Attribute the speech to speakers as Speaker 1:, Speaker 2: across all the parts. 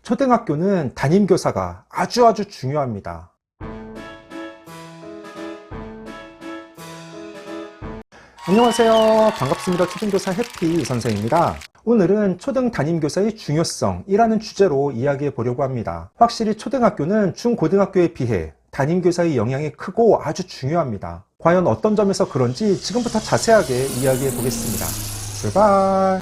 Speaker 1: 초등학교는 담임교사가 아주 중요합니다. 안녕하세요. 반갑습니다. 초등교사 해피 선생입니다. 오늘은 초등 담임교사의 중요성이라는 주제로 이야기해 보려고 합니다. 확실히 초등학교는 중고등학교에 비해 담임교사의 영향이 크고 아주 중요합니다. 과연 어떤 점에서 그런지 지금부터 자세하게 이야기해 보겠습니다. 출발!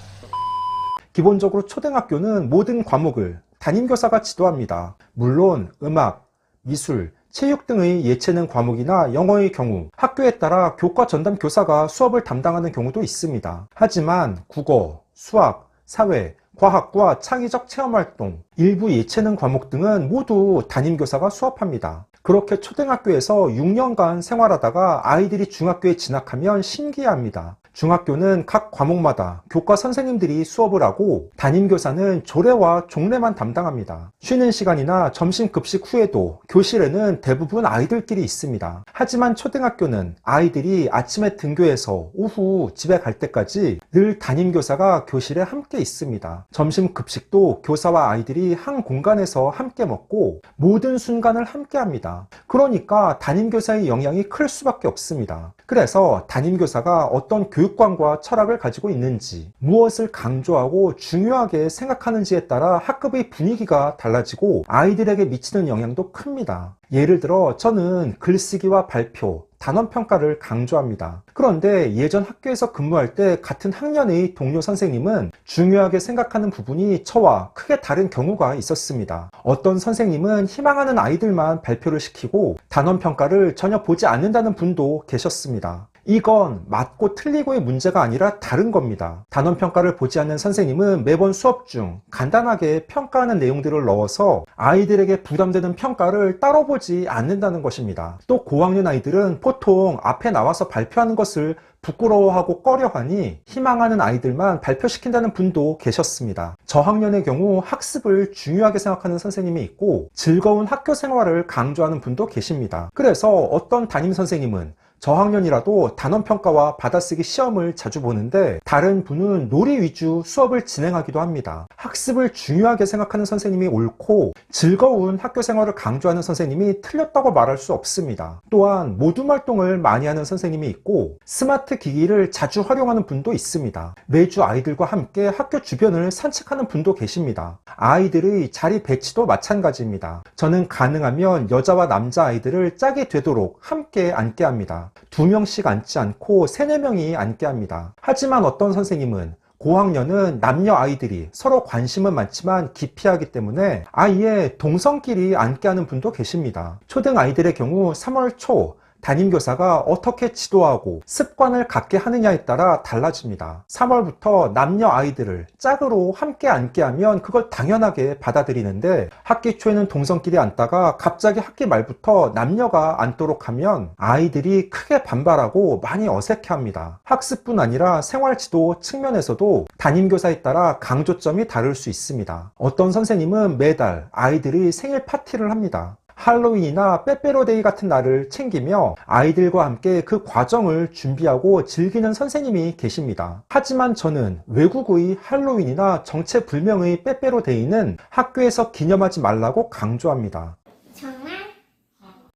Speaker 1: 기본적으로 초등학교는 모든 과목을 담임교사가 지도합니다. 물론 음악, 미술, 체육 등의 예체능 과목이나 영어의 경우 학교에 따라 교과 전담 교사가 수업을 담당하는 경우도 있습니다. 하지만 국어, 수학, 사회, 과학과 창의적 체험활동, 일부 예체능 과목 등은 모두 담임교사가 수업합니다. 그렇게 초등학교에서 6년간 생활하다가 아이들이 중학교에 진학하면 신기해합니다. 중학교는 각 과목마다 교과 선생님들이 수업을 하고 담임교사는 조례와 종례만 담당합니다. 쉬는 시간이나 점심 급식 후에도 교실에는 대부분 아이들끼리 있습니다. 하지만 초등학교는 아이들이 아침에 등교해서 오후 집에 갈 때까지 늘 담임교사가 교실에 함께 있습니다. 점심 급식도 교사와 아이들이 한 공간에서 함께 먹고 모든 순간을 함께 합니다. 그러니까 담임교사의 영향이 클 수밖에 없습니다. 그래서 담임교사가 어떤 교육관과 철학을 가지고 있는지, 무엇을 강조하고 중요하게 생각하는지에 따라 학급의 분위기가 달라지고 아이들에게 미치는 영향도 큽니다. 예를 들어 저는 글쓰기와 발표, 단원평가를 강조합니다. 그런데 예전 학교에서 근무할 때 같은 학년의 동료 선생님은 중요하게 생각하는 부분이 저와 크게 다른 경우가 있었습니다. 어떤 선생님은 희망하는 아이들만 발표를 시키고 단원평가를 전혀 보지 않는다는 분도 계셨습니다. 이건 맞고 틀리고의 문제가 아니라 다른 겁니다. 단원평가를 보지 않는 선생님은 매번 수업 중 간단하게 평가하는 내용들을 넣어서 아이들에게 부담되는 평가를 따로 보지 않는다는 것입니다. 또 고학년 아이들은 보통 앞에 나와서 발표하는 것을 부끄러워하고 꺼려하니 희망하는 아이들만 발표시킨다는 분도 계셨습니다. 저학년의 경우 학습을 중요하게 생각하는 선생님이 있고 즐거운 학교 생활을 강조하는 분도 계십니다. 그래서 어떤 담임 선생님은 저학년이라도 단원평가와 받아쓰기 시험을 자주 보는데 다른 분은 놀이 위주 수업을 진행하기도 합니다. 학습을 중요하게 생각하는 선생님이 옳고 즐거운 학교 생활을 강조하는 선생님이 틀렸다고 말할 수 없습니다. 또한 모둠 활동을 많이 하는 선생님이 있고 스마트 기기를 자주 활용하는 분도 있습니다. 매주 아이들과 함께 학교 주변을 산책하는 분도 계십니다. 아이들의 자리 배치도 마찬가지입니다. 저는 가능하면 여자와 남자 아이들을 짝이 되도록 함께 앉게 합니다. 2명씩 앉지 않고 3, 4명이 앉게 합니다. 하지만 어떤 선생님은 고학년은 남녀 아이들이 서로 관심은 많지만 기피하기 때문에 아예 동성끼리 앉게 하는 분도 계십니다. 초등 아이들의 경우 3월 초 담임교사가 어떻게 지도하고 습관을 갖게 하느냐에 따라 달라집니다. 3월부터 남녀 아이들을 짝으로 함께 앉게 하면 그걸 당연하게 받아들이는데 학기 초에는 동성끼리 앉다가 갑자기 학기 말부터 남녀가 앉도록 하면 아이들이 크게 반발하고 많이 어색해합니다. 학습뿐 아니라 생활지도 측면에서도 담임교사에 따라 강조점이 다를 수 있습니다. 어떤 선생님은 매달 아이들이 생일 파티를 합니다. 할로윈이나 빼빼로데이 같은 날을 챙기며 아이들과 함께 그 과정을 준비하고 즐기는 선생님이 계십니다. 하지만 저는 외국의 할로윈이나 정체불명의 빼빼로데이는 학교에서 기념하지 말라고 강조합니다.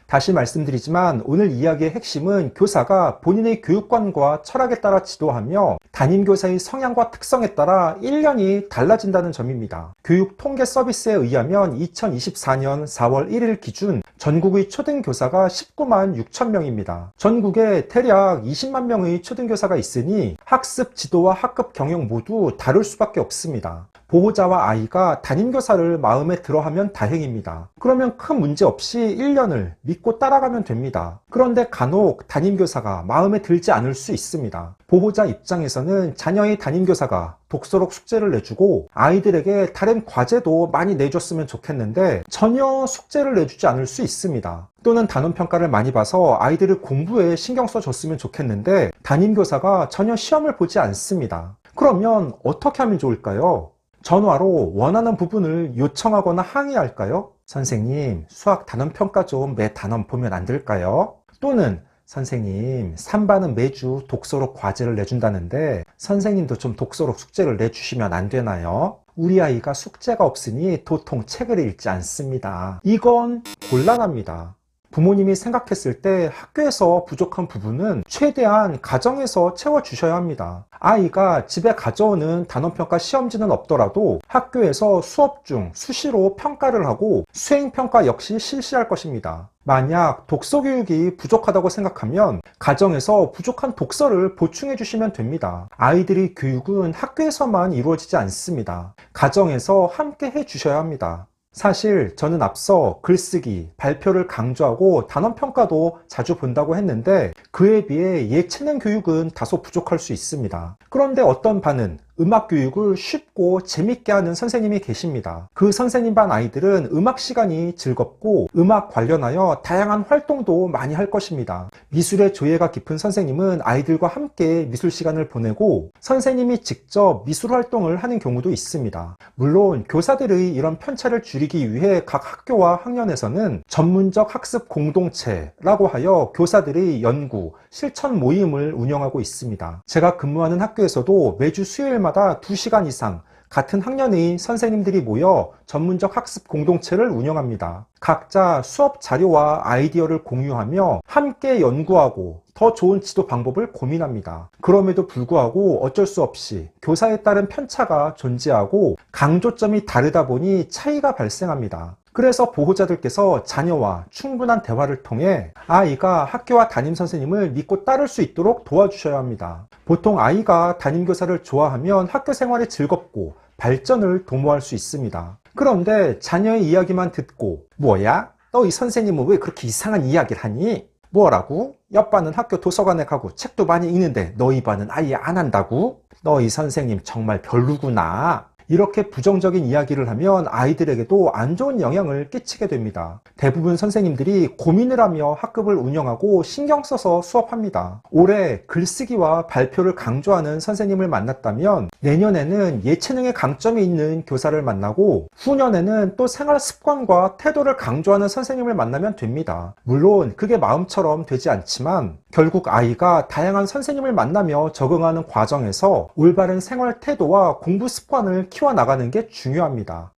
Speaker 1: 다시 말씀드리지만 오늘 이야기의 핵심은 교사가 본인의 교육관과 철학에 따라 지도하며 담임교사의 성향과 특성에 따라 1년이 달라진다는 점입니다. 교육통계서비스에 의하면 2024년 4월 1일 기준 전국의 초등교사가 19만 6천 명입니다. 전국에 대략 20만 명의 초등교사가 있으니 학습 지도와 학급 경영 모두 다를 수밖에 없습니다. 보호자와 아이가 담임교사를 마음에 들어하면 다행입니다. 그러면 큰 문제 없이 1년을 믿고 따라가면 됩니다. 그런데 간혹 담임교사가 마음에 들지 않을 수 있습니다. 보호자 입장에서는 자녀의 담임교사가 독서록 숙제를 내주고 아이들에게 다른 과제도 많이 내줬으면 좋겠는데 전혀 숙제를 내주지 않을 수 있습니다. 또는 단원평가를 많이 봐서 아이들을 공부에 신경 써줬으면 좋겠는데 담임교사가 전혀 시험을 보지 않습니다. 그러면 어떻게 하면 좋을까요? 전화로 원하는 부분을 요청하거나 항의할까요? 선생님, 수학 단원평가 좀 매 단원 보면 안 될까요? 또는 선생님, 3반은 매주 독서록 과제를 내준다는데 선생님도 좀 독서록 숙제를 내주시면 안 되나요? 우리 아이가 숙제가 없으니 도통 책을 읽지 않습니다. 이건 곤란합니다. 부모님이 생각했을 때 학교에서 부족한 부분은 최대한 가정에서 채워주셔야 합니다. 아이가 집에 가져오는 단원평가 시험지는 없더라도 학교에서 수업 중 수시로 평가를 하고 수행평가 역시 실시할 것입니다. 만약 독서 교육이 부족하다고 생각하면 가정에서 부족한 독서를 보충해 주시면 됩니다. 아이들의 교육은 학교에서만 이루어지지 않습니다. 가정에서 함께 해 주셔야 합니다. 사실 저는 앞서 글쓰기, 발표를 강조하고 단원평가도 자주 본다고 했는데 그에 비해 예체능 교육은 다소 부족할 수 있습니다. 그런데 어떤 반은 음악 교육을 쉽고 재밌게 하는 선생님이 계십니다. 그 선생님 반 아이들은 음악 시간이 즐겁고 음악 관련하여 다양한 활동도 많이 할 것입니다. 미술의 조예가 깊은 선생님은 아이들과 함께 미술 시간을 보내고 선생님이 직접 미술 활동을 하는 경우도 있습니다. 물론 교사들의 이런 편차를 줄이기 위해 각 학교와 학년에서는 전문적 학습 공동체라고 하여 교사들의 연구, 실천 모임을 운영하고 있습니다. 제가 근무하는 학교에서도 매주 수요일마다 2시간 이상 같은 학년의 선생님들이 모여 전문적 학습 공동체를 운영합니다. 각자 수업 자료와 아이디어를 공유하며 함께 연구하고 더 좋은 지도 방법을 고민합니다. 그럼에도 불구하고 어쩔 수 없이 교사에 따른 편차가 존재하고 강조점이 다르다 보니 차이가 발생합니다. 그래서 보호자들께서 자녀와 충분한 대화를 통해 아이가 학교와 담임선생님을 믿고 따를 수 있도록 도와주셔야 합니다. 보통 아이가 담임교사를 좋아하면 학교 생활이 즐겁고 발전을 도모할 수 있습니다. 그런데 자녀의 이야기만 듣고 뭐야? 너 이 선생님은 왜 그렇게 이상한 이야기를 하니? 뭐라고? 옆반은 학교 도서관에 가고 책도 많이 읽는데 너희 반은 아예 안 한다고? 너 이 선생님 정말 별로구나. 이렇게 부정적인 이야기를 하면 아이들에게도 안 좋은 영향을 끼치게 됩니다. 대부분 선생님들이 고민을 하며 학급을 운영하고 신경 써서 수업합니다. 올해 글쓰기와 발표를 강조하는 선생님을 만났다면 내년에는 예체능의 강점이 있는 교사를 만나고 후년에는 또 생활 습관과 태도를 강조하는 선생님을 만나면 됩니다. 물론 그게 마음처럼 되지 않지만 결국 아이가 다양한 선생님을 만나며 적응하는 과정에서 올바른 생활 태도와 공부 습관을 키워나가는 게 중요합니다.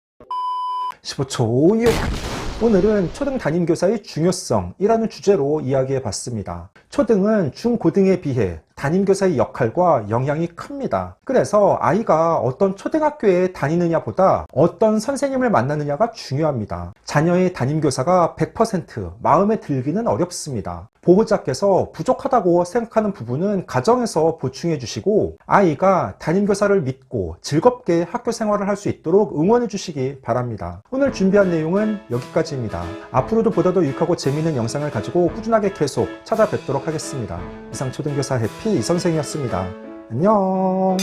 Speaker 1: 15초 6. 오늘은 초등 담임교사의 중요성이라는 주제로 이야기해 봤습니다. 초등은 중고등에 비해 담임교사의 역할과 영향이 큽니다. 그래서 아이가 어떤 초등학교에 다니느냐보다 어떤 선생님을 만나느냐가 중요합니다. 자녀의 담임교사가 100% 마음에 들기는 어렵습니다. 보호자께서 부족하다고 생각하는 부분은 가정에서 보충해 주시고 아이가 담임교사를 믿고 즐겁게 학교 생활을 할 수 있도록 응원해 주시기 바랍니다. 오늘 준비한 내용은 여기까지입니다. 앞으로도 보다 더 유익하고 재미있는 영상을 가지고 꾸준하게 계속 찾아뵙도록 하겠습니다. 이상 초등교사 해피 이선생이었습니다. 안녕.